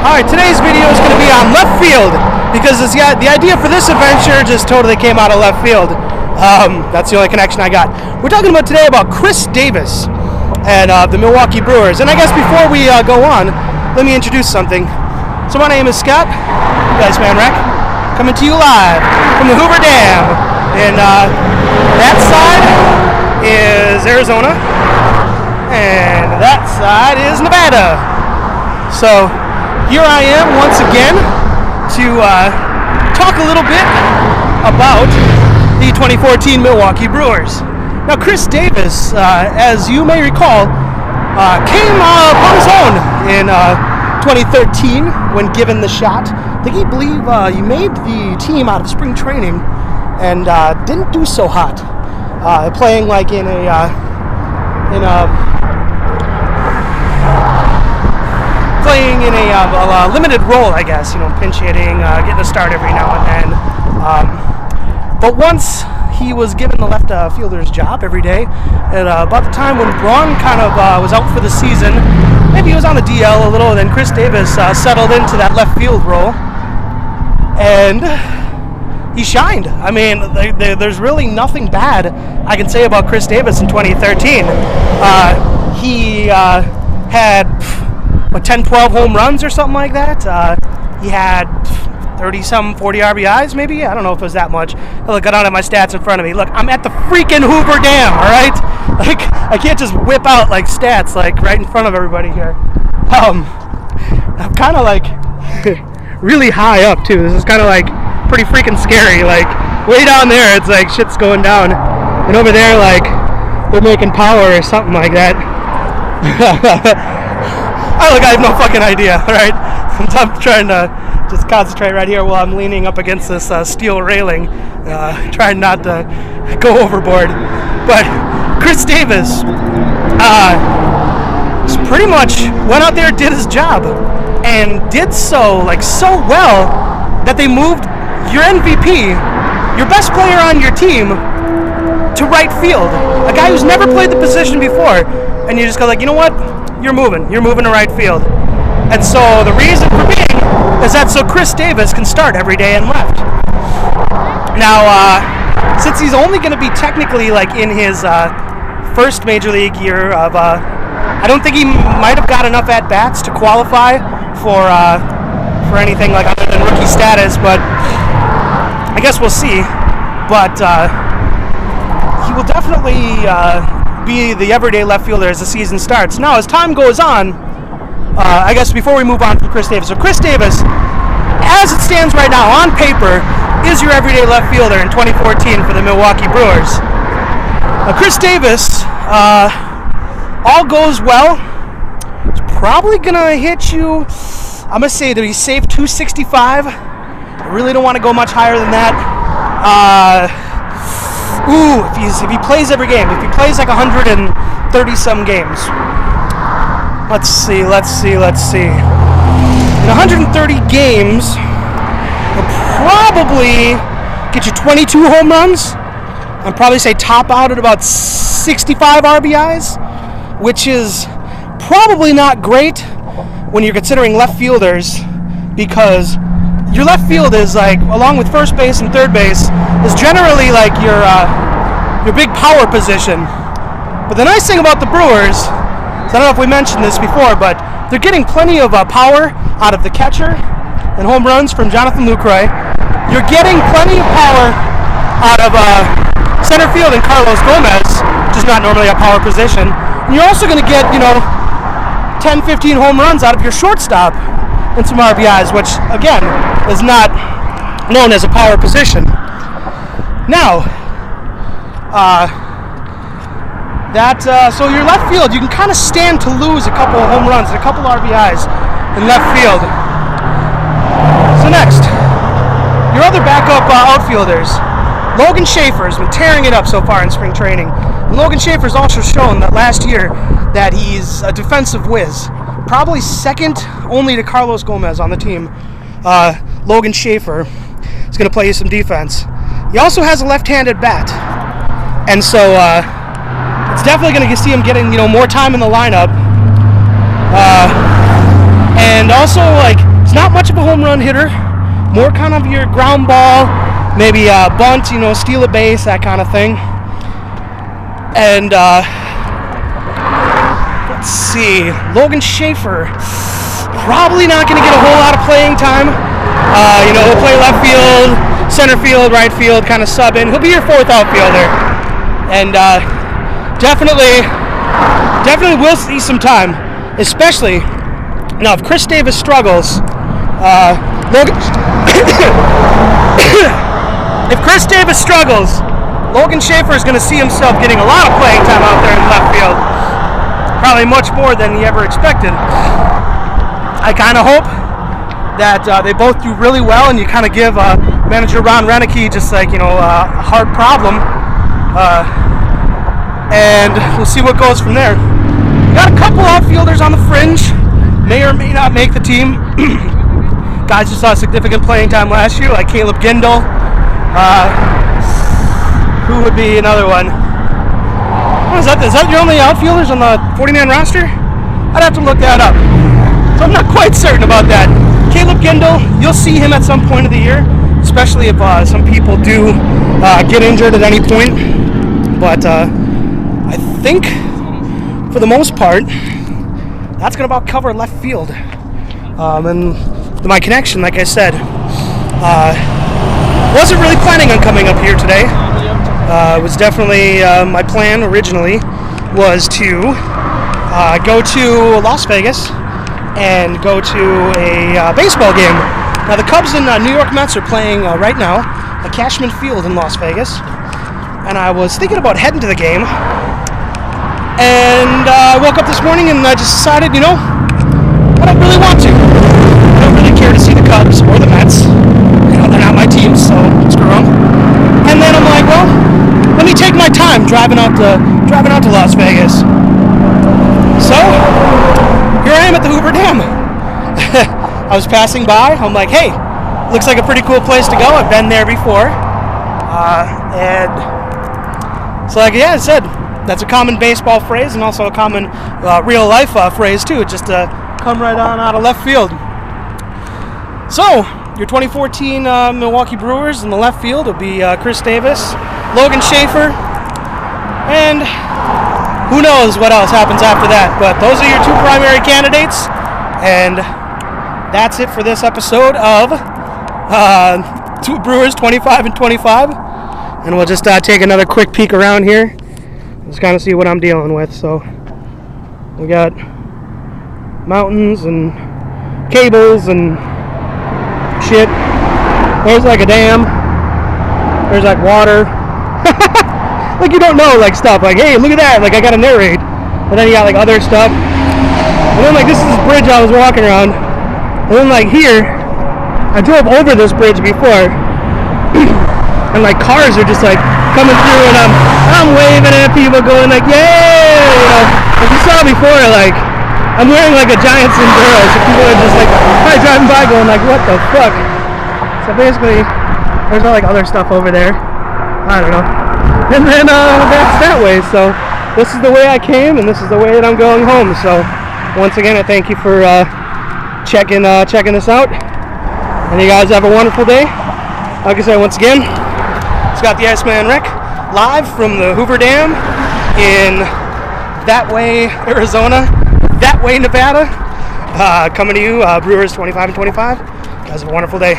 Alright, today's video is going to be on Leftfield, because the idea for this adventure just totally came out of left field. That's the only connection I got. We're talking about today about Chris Davis and the Milwaukee Brewers. And I guess before we go on, let me introduce something. So my name is Scott, Man Rec, coming to you live from the Hoover Dam. And that side is Arizona, and that side is Nevada. So here I am once again to talk a little bit about the 2014 Milwaukee Brewers. Now, Chris Davis, as you may recall, came on his own in 2013 when given the shot. I believe he made the team out of spring training and didn't do so hot, playing like in a limited role, I guess, pinch hitting, getting a start every now and then. But once he was given the left fielder's job every day, at about the time when Braun kind of was out for the season, maybe he was on the DL a little, and then Chris Davis settled into that left field role, and he shined. I mean, there's really nothing bad I can say about Chris Davis in 2013. He had 10, 12 home runs or something like that. He had 30-some, 40 RBIs maybe. I don't know if it was that much. Look, I don't have my stats in front of me. Look, I'm at the freaking Hoover Dam, all right? Like, I can't just whip out, like, stats, like, right in front of everybody here. I'm kind of, like, really high up, too. This is kind of, like, pretty freaking scary. Like, way down there, it's like shit's going down. And over there, like, they're making power or something like that. I have no fucking idea, alright? I'm trying to just concentrate right here while I'm leaning up against this steel railing, trying not to go overboard. But Chris Davis pretty much went out there, did his job, and did so, like, so well that they moved your MVP, your best player on your team, to right field. A guy who's never played the position before, and you just go like, you know what? You're moving to right field. And so the reason for being is that so Chris Davis can start every day in left. Now, since he's only going to be technically like in his first major league year of, I don't think he might have got enough at bats to qualify for anything like other than rookie status, but I guess we'll see. But he will definitely be the everyday left fielder as the season starts. Now, as time goes on, I guess before we move on from Chris Davis, so Chris Davis, as it stands right now on paper, is your everyday left fielder in 2014 for the Milwaukee Brewers. Chris Davis, all goes well, it's probably gonna hit you, I'm gonna say, to be safe, 265. I really don't want to go much higher than that. If he plays every game, if he plays like 130-some games. Let's see. In 130 games, he'll probably get you 22 home runs. I'd probably say top out at about 65 RBIs, which is probably not great when you're considering left fielders, because your left field is like, along with first base and third base, is generally like your big power position. But the nice thing about the Brewers, I don't know if we mentioned this before, but they're getting plenty of power out of the catcher and home runs from Jonathan Lucroy. You're getting plenty of power out of center field and Carlos Gomez, which is not normally a power position. And you're also going to get, 10, 15 home runs out of your shortstop and some RBIs, which, again, is not known as a power position. Now, so your left field, you can kind of stand to lose a couple of home runs and a couple RBIs in left field. So next, your other backup outfielders. Logan Schaefer has been tearing it up so far in spring training. And Logan Schaefer's also shown that last year that he's a defensive whiz. Probably second only to Carlos Gomez on the team. Logan Schaefer is going to play you some defense. He also has a left-handed bat. And so it's definitely going to see him getting, more time in the lineup. And also, like, much of a home run hitter, more kind of your ground ball, maybe a bunt, steal a base, that kind of thing. And let's see, Logan Schaefer, probably not going to get a whole lot of playing time. He'll play left field, center field, right field, kind of sub in. He'll be your fourth outfielder, and definitely will see some time. Especially now, if Chris Davis struggles, if Chris Davis struggles, Logan Schaefer is going to see himself getting a lot of playing time out there in left field. Probably much more than he ever expected. I kind of hope that they both do really well, and you kind of give manager Ron Renicky just a hard problem, and we'll see what goes from there. We got a couple outfielders on the fringe, may or may not make the team. Guys who saw significant playing time last year, like Caleb Gindel. Who would be another one? Is that your only outfielders on the 40-man roster? I'd have to look that up. So I'm not quite certain about that. Caleb Gindel, you'll see him at some point of the year, especially if some people do get injured at any point. But I think, for the most part, that's going to about cover left field. And my connection, like I said, wasn't really planning on coming up here today. It was definitely my plan originally was to go to Las Vegas and go to a baseball game. Now the Cubs and New York Mets are playing right now at Cashman Field in Las Vegas, and I was thinking about heading to the game, and I woke up this morning and I just decided, I don't really want to. I don't really care to see the Cubs or the Mets. They're not my team, so screw them. And then I'm like, well, let me take my time driving out to Las Vegas. So here I am at the Hoover Dam. I was passing by. I'm like, hey, looks like a pretty cool place to go. I've been there before. And so, like I said, that's a common baseball phrase and also a common real life phrase too. Just to come right on out of left field. So your 2014 Milwaukee Brewers in the left field will be Chris Davis, Logan Schaefer, and who knows what else happens after that. But those are your two primary candidates, and that's it for this episode of Two Brewers 25 and 25. And we'll just take another quick peek around here. Just kind of see what I'm dealing with. So we got mountains and cables and shit. There's like a dam. There's like water. Like you don't know like stuff. Like, hey, look at that. Like I gotta narrate. And then you got like other stuff. And then like this is this bridge I was walking around. And then like here, I drove over this bridge before. And like cars are just like coming through, and I'm waving at people, going like, "Yay!" As you saw before, like I'm wearing like a giant sombrero, so people are just like driving by, going like, "What the fuck?" So basically, there's like other stuff over there. I don't know. And then that's that way. So this is the way I came, and this is the way that I'm going home. So once again, I thank you for checking this out, and you guys have a wonderful day. Like I said, once again, it's got the Iceman Rick live from the Hoover Dam in That Way, Arizona, That Way, Nevada. Coming to you, Brewers 25 and 25. You guys have a wonderful day.